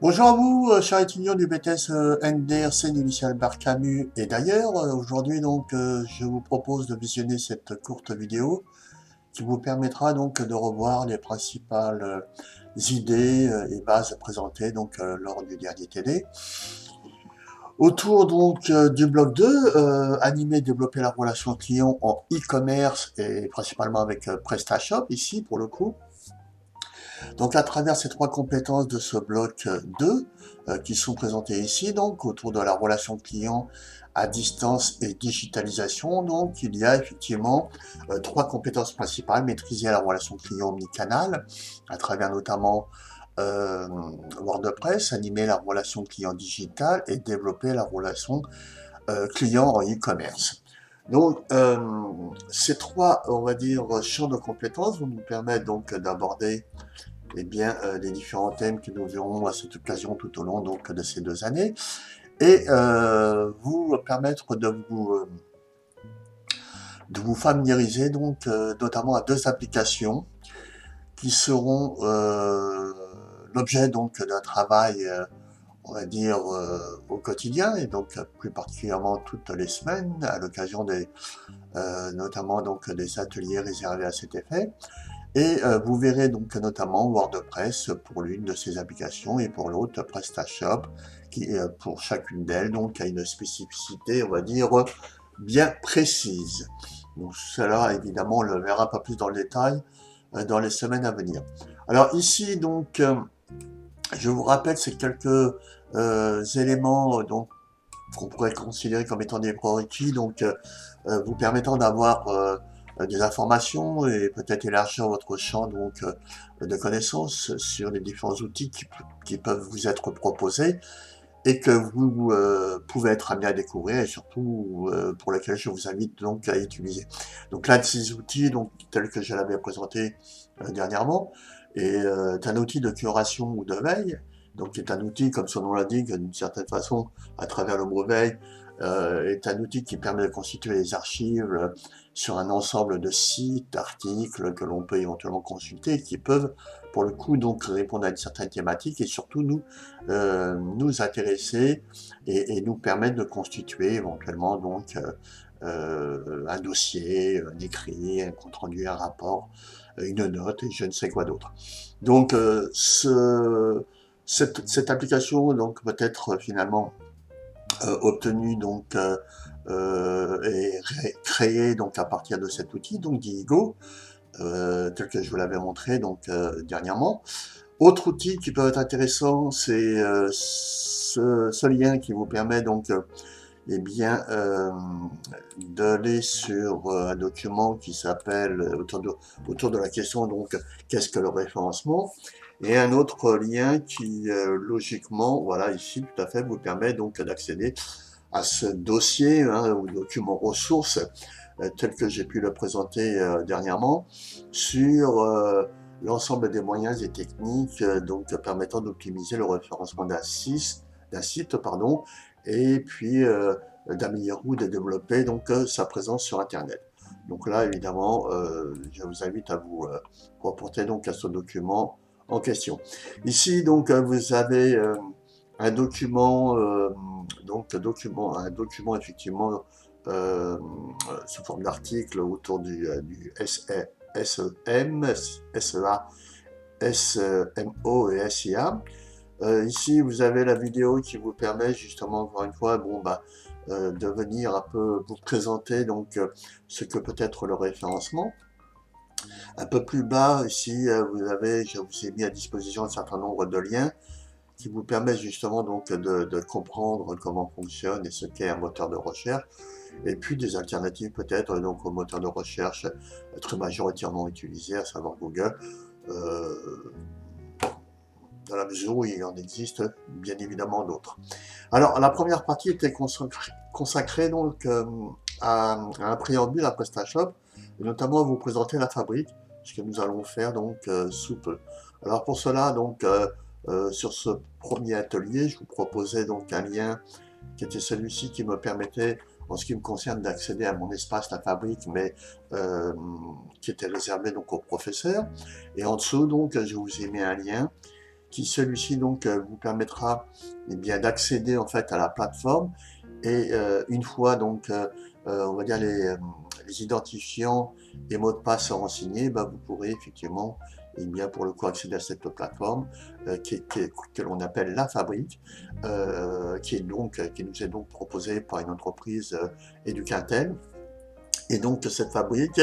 Bonjour à vous, chers étudiants du BTS NDRC d'Initial Bar Camus et d'ailleurs. Aujourd'hui donc, je vous propose de visionner cette courte vidéo qui vous permettra donc de revoir les principales idées et bases présentées donc lors du dernier TD. Autour donc du bloc 2, animer et développer la relation client en e-commerce et principalement avec PrestaShop ici pour le coup. Donc à travers ces trois compétences de ce bloc 2, qui sont présentées ici, donc autour de la relation client à distance et digitalisation, donc il y a effectivement trois compétences principales: maîtriser la relation client omnicanal, à travers notamment euh, WordPress, animer la relation client digitale et développer la relation client en e-commerce. Donc, ces trois, on va dire, champs de compétences vont nous permettre donc d'aborder eh bien, les différents thèmes que nous verrons à cette occasion tout au long donc, de ces 2 années et vous permettre de vous familiariser donc notamment à deux applications qui seront l'objet donc d'un travail on va dire au quotidien et donc plus particulièrement toutes les semaines à l'occasion des notamment donc des ateliers réservés à cet effet. Et vous verrez donc notamment WordPress pour l'une de ces applications et pour l'autre PrestaShop qui pour chacune d'elles donc a une spécificité on va dire bien précise. Donc cela évidemment on le verra pas plus dans le détail dans les semaines à venir. Alors ici donc je vous rappelle ces quelques éléments donc qu'on pourrait considérer comme étant des prérequis, donc vous permettant d'avoir des informations et peut-être élargir votre champ donc de connaissances sur les différents outils qui peuvent vous être proposés et que vous pouvez être amené à découvrir et surtout pour lesquels je vous invite donc à utiliser. Donc l'un de ces outils, donc tel que je l'avais présenté dernièrement, est un outil de curation ou de veille, donc qui est un outil, comme son nom l'indique, d'une certaine façon, à travers le mot veille, est un outil qui permet de constituer des archives sur un ensemble de sites, d'articles que l'on peut éventuellement consulter et qui peuvent, pour le coup, donc répondre à une certaine thématique et surtout nous intéresser et nous permettre de constituer éventuellement donc un dossier, un écrit, un compte rendu, un rapport, une note et je ne sais quoi d'autre. Donc cette application donc peut être finalement obtenue donc et créée donc à partir de cet outil donc d'Igo tel que je vous l'avais montré donc dernièrement. Autre outil qui peut être intéressant, c'est ce lien qui vous permet donc eh bien, d'aller sur un document qui s'appelle autour de la question donc qu'est-ce que le référencement et un autre lien qui logiquement voilà ici tout à fait vous permet donc d'accéder à ce dossier hein, ou document ressources tel que j'ai pu le présenter dernièrement sur l'ensemble des moyens et techniques donc permettant d'optimiser le référencement d'un site pardon, et puis d'améliorer ou de développer donc sa présence sur Internet. Donc là, évidemment, je vous invite à vous reporter donc à ce document en question. Ici, donc, vous avez un document, un document effectivement euh, sous forme d'article autour du SEM, SEA, SMO et SIA. Ici, vous avez la vidéo qui vous permet justement, encore une fois, bon, bah, de venir un peu vous présenter donc ce que peut être le référencement. Un peu plus bas, ici, je vous ai mis à disposition un certain nombre de liens qui vous permettent justement donc de comprendre comment fonctionne et ce qu'est un moteur de recherche, et puis des alternatives peut-être donc au moteur de recherche très majoritairement utilisé, à savoir Google, euh, dans la mesure où il en existe bien évidemment d'autres. Alors la première partie était consacrée donc à un préambule à PrestaShop, et notamment à vous présenter la fabrique, ce que nous allons faire donc sous peu. Alors pour cela donc sur ce premier atelier, je vous proposais donc un lien qui était celui-ci qui me permettait, en ce qui me concerne, d'accéder à mon espace, la fabrique, mais euh, qui était réservé donc aux professeurs. Et en dessous, donc, je vous ai mis un lien qui celui-ci donc vous permettra eh bien d'accéder en fait à la plateforme et une fois donc on va dire les identifiants et mots de passe seront signés, bah, vous pourrez effectivement et bien pour le coup accéder à cette plateforme que l'on appelle La Fabrique, qui nous est donc proposée par une entreprise Educatel. Et donc cette fabrique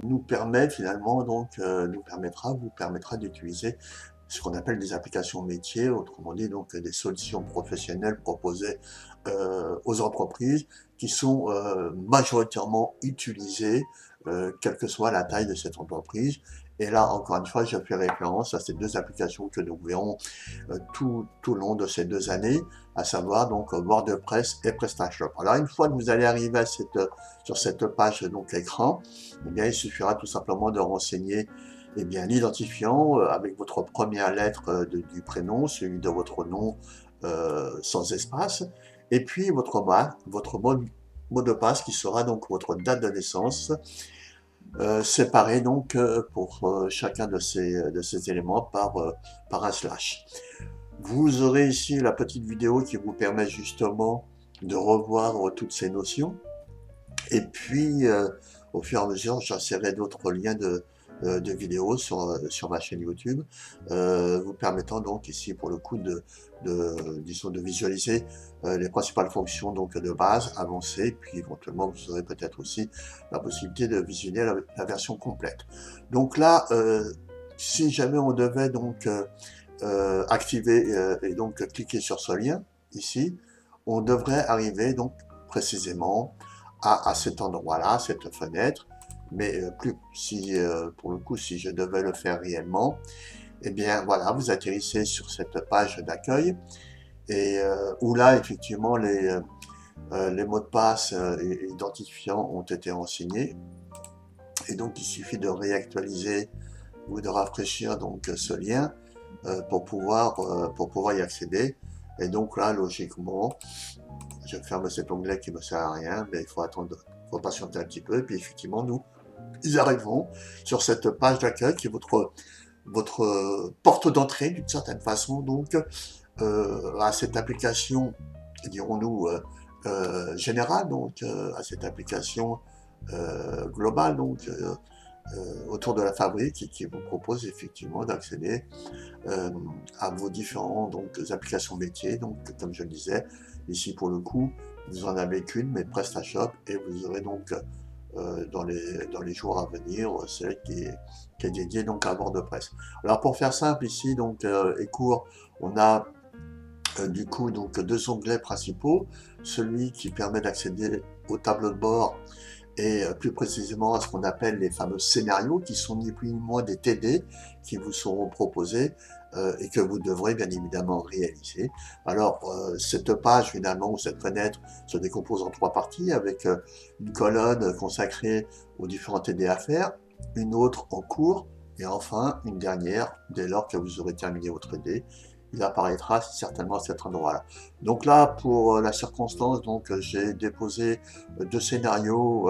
nous permet finalement donc vous permettra d'utiliser ce qu'on appelle des applications métiers, autrement dit donc des solutions professionnelles proposées aux entreprises qui sont majoritairement utilisées, quelle que soit la taille de cette entreprise. Et là, encore une fois, je fais référence à ces deux applications que nous verrons tout le long de ces 2 années, à savoir donc WordPress et PrestaShop. Alors une fois que vous allez arriver à sur cette page donc écran, eh bien il suffira tout simplement de renseigner eh bien l'identifiant avec votre première lettre du prénom, celui de votre nom sans espace, et puis votre mot de passe qui sera donc votre date de naissance, séparé donc pour chacun de ces éléments par un slash. Vous aurez ici la petite vidéo qui vous permet justement de revoir toutes ces notions. Et puis, au fur et à mesure, j'insérerai d'autres liens de vidéos sur ma chaîne YouTube, vous permettant donc ici pour le coup disons, de visualiser les principales fonctions donc de base, avancées, puis éventuellement vous aurez peut-être aussi la possibilité de visionner la version complète. Donc là, si jamais on devait donc activer et donc cliquer sur ce lien ici, on devrait arriver donc précisément à cet endroit-là, cette fenêtre, mais plus si pour le coup si je devais le faire réellement, eh bien voilà, vous atterrissez sur cette page d'accueil et où là effectivement les mots de passe et identifiants ont été renseignés et donc il suffit de réactualiser ou de rafraîchir donc ce lien pour pouvoir y accéder. Et donc là, logiquement, je ferme cet onglet qui ne me sert à rien, mais il faut attendre, il faut patienter un petit peu, et puis effectivement, nous arrivons sur cette page d'accueil qui est votre porte d'entrée d'une certaine façon, donc à cette application, dirons-nous, générale, donc à cette application globale, donc autour de la fabrique et qui vous propose effectivement d'accéder à vos différents donc, applications métiers. Donc, comme je le disais, ici pour le coup, vous en avez qu'une, mais PrestaShop, et vous aurez donc dans les jours à venir celle qui est dédiée donc à WordPress. Alors pour faire simple ici donc et court, on a du coup donc deux onglets principaux, celui qui permet d'accéder au tableau de bord et plus précisément à ce qu'on appelle les fameux scénarios qui sont ni plus ni moins des TD qui vous seront proposés et que vous devrez bien évidemment réaliser. Alors cette page finalement ou cette fenêtre se décompose en 3 parties avec une colonne consacrée aux différents TD à faire, une autre en cours et enfin une dernière dès lors que vous aurez terminé votre TD. Il apparaîtra certainement à cet endroit-là. Donc là, pour la circonstance, donc j'ai déposé 2 scénarios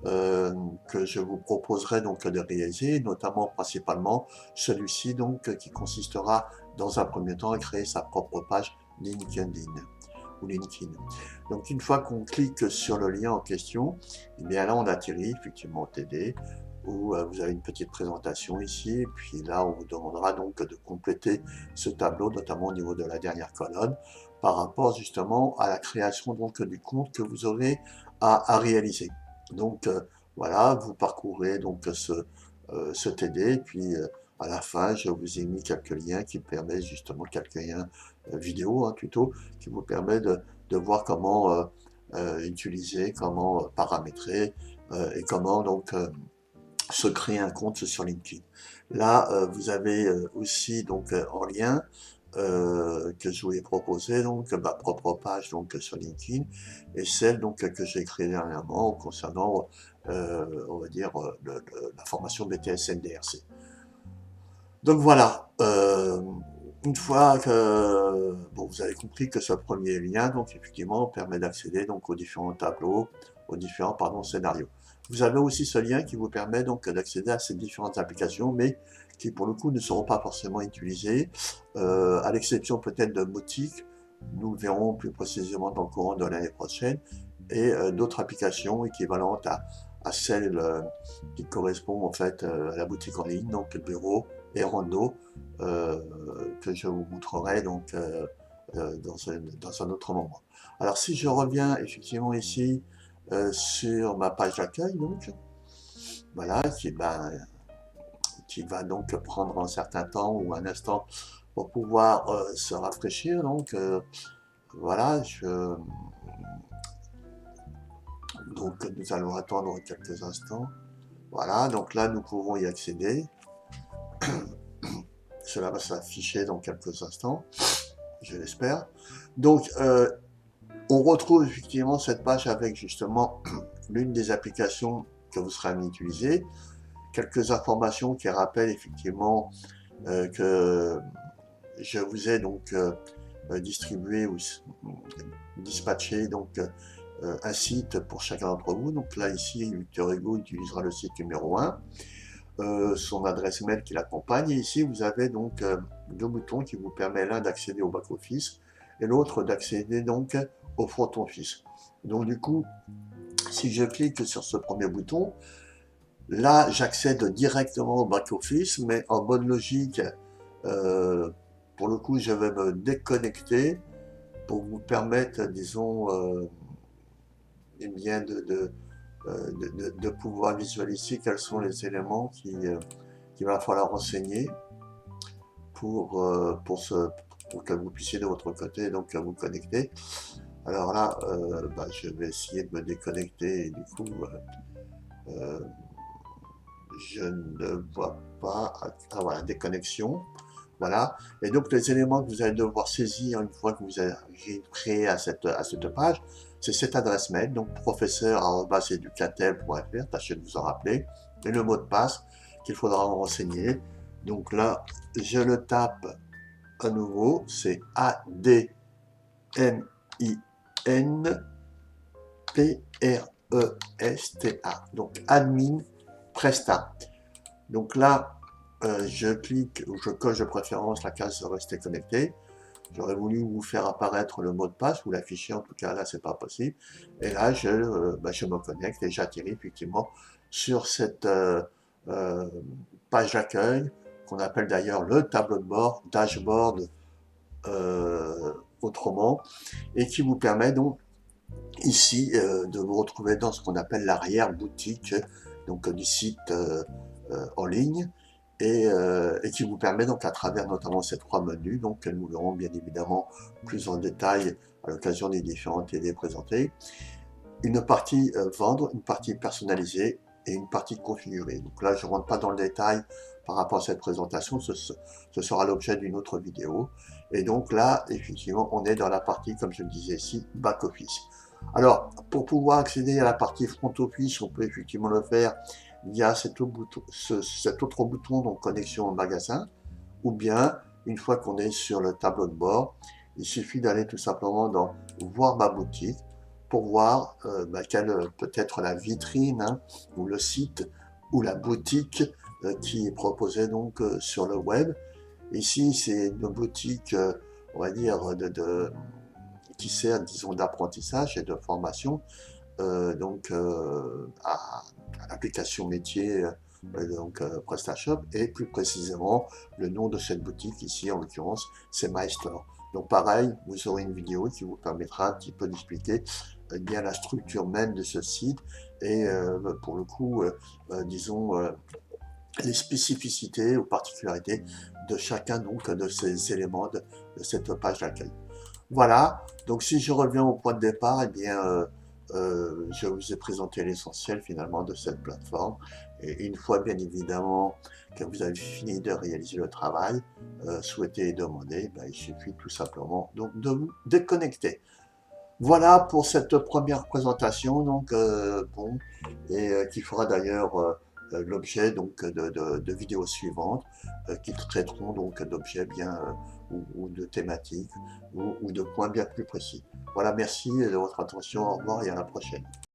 que je vous proposerai donc de réaliser, notamment principalement celui-ci donc qui consistera dans un premier temps à créer sa propre page LinkedIn ou LinkedIn. Donc une fois qu'on clique sur le lien en question, et bien là on atterrit effectivement au TD où vous avez une petite présentation ici, et puis là on vous demandera donc de compléter ce tableau, notamment au niveau de la dernière colonne, par rapport justement à la création donc du compte que vous aurez à réaliser. Donc voilà, vous parcourez donc ce TD, et puis à la fin, je vous ai mis quelques liens qui permettent justement, quelques liens vidéo plutôt, qui vous permet de voir comment utiliser, comment paramétrer et comment donc se créer un compte sur LinkedIn. Là, vous avez aussi donc en lien que je vous ai proposé donc ma propre page donc sur LinkedIn et celle donc que j'ai créée dernièrement concernant on va dire la formation BTS NDRC. Donc voilà, une fois que bon, vous avez compris que ce premier lien donc effectivement permet d'accéder donc aux différents tableaux, aux différents scénarios. Vous avez aussi ce lien qui vous permet donc d'accéder à ces différentes applications, mais qui pour le coup ne seront pas forcément utilisées, à l'exception peut-être de Mautic, nous le verrons plus précisément dans le courant de l'année prochaine, et d'autres applications équivalentes à celles qui correspondent en fait à la boutique en ligne, donc le bureau et Rando, que je vous montrerai donc dans un autre moment. Alors si je reviens effectivement ici sur ma page d'accueil, donc voilà, qui va donc prendre un certain temps ou un instant pour pouvoir se rafraîchir. Donc voilà, donc nous allons attendre quelques instants. Voilà, donc là nous pouvons y accéder. Cela va s'afficher dans quelques instants, je l'espère. Donc on retrouve effectivement cette page avec justement l'une des applications que vous serez amené à utiliser, quelques informations qui rappellent effectivement que je vous ai donc distribué ou dispatché donc un site pour chacun d'entre vous. Donc là ici, Victor Hugo utilisera le site numéro 1, son adresse mail qui l'accompagne, et ici vous avez donc deux boutons qui vous permettent l'un d'accéder au back-office et l'autre d'accéder donc au front-office. Donc du coup, si je clique sur ce premier bouton, là j'accède directement au back-office, mais en bonne logique, pour le coup je vais me déconnecter pour vous permettre, disons, eh bien de pouvoir visualiser quels sont les éléments qu'il va falloir renseigner pour que vous puissiez de votre côté donc vous connecter. Alors là, je vais essayer de me déconnecter et du coup, je ne vois pas. Ah voilà, déconnexion. Voilà. Et donc les éléments que vous allez devoir saisir une fois que vous avez créé à cette page, c'est cette adresse mail, donc professeur@educatel.fr, tâchez de vous en rappeler, et le mot de passe qu'il faudra renseigner. Donc là, je le tape à nouveau, c'est ADMINPRESTA, donc admin Presta. Donc là, je clique ou je coche de préférence la case rester connecté. J'aurais voulu vous faire apparaître le mot de passe, vous l'afficher, en tout cas là c'est pas possible. Et là je me connecte et j'atterris effectivement sur cette page d'accueil qu'on appelle d'ailleurs le tableau de bord, dashboard autrement, et qui vous permet donc ici de vous retrouver dans ce qu'on appelle l'arrière-boutique donc du site en ligne et qui vous permet donc à travers notamment ces trois menus, donc que nous verrons bien évidemment plus en détail à l'occasion des différentes télés présentées, une partie vendre, une partie personnalisée et une partie configurée. Donc là je ne rentre pas dans le détail par rapport à cette présentation, ce sera l'objet d'une autre vidéo. Et donc là, effectivement, on est dans la partie, comme je le disais ici, back office. Alors, pour pouvoir accéder à la partie front office, on peut effectivement le faire via cet autre bouton, donc connexion au magasin, ou bien, une fois qu'on est sur le tableau de bord, il suffit d'aller tout simplement dans voir ma boutique pour voir quelle peut être la vitrine ou le site ou la boutique qui est proposée donc sur le web. Ici, c'est une boutique, on va dire, qui sert, disons, d'apprentissage et de formation à l'application métier donc PrestaShop, et plus précisément le nom de cette boutique ici en l'occurrence c'est MyStore. Donc pareil, vous aurez une vidéo qui vous permettra un petit peu d'expliquer bien la structure même de ce site et pour le coup disons les spécificités ou particularités de chacun donc de ces éléments de cette page d'accueil. Voilà, donc si je reviens au point de départ, eh bien, je vous ai présenté l'essentiel finalement de cette plateforme. Et une fois bien évidemment que vous avez fini de réaliser le travail souhaité et demandé, ben, il suffit tout simplement donc de vous déconnecter. Voilà pour cette première présentation, donc bon, et qui fera d'ailleurs l'objet donc de vidéos suivantes qui traiteront donc d'objets bien ou de thématiques ou de points bien plus précis. Voilà, merci de votre attention, au revoir et à la prochaine.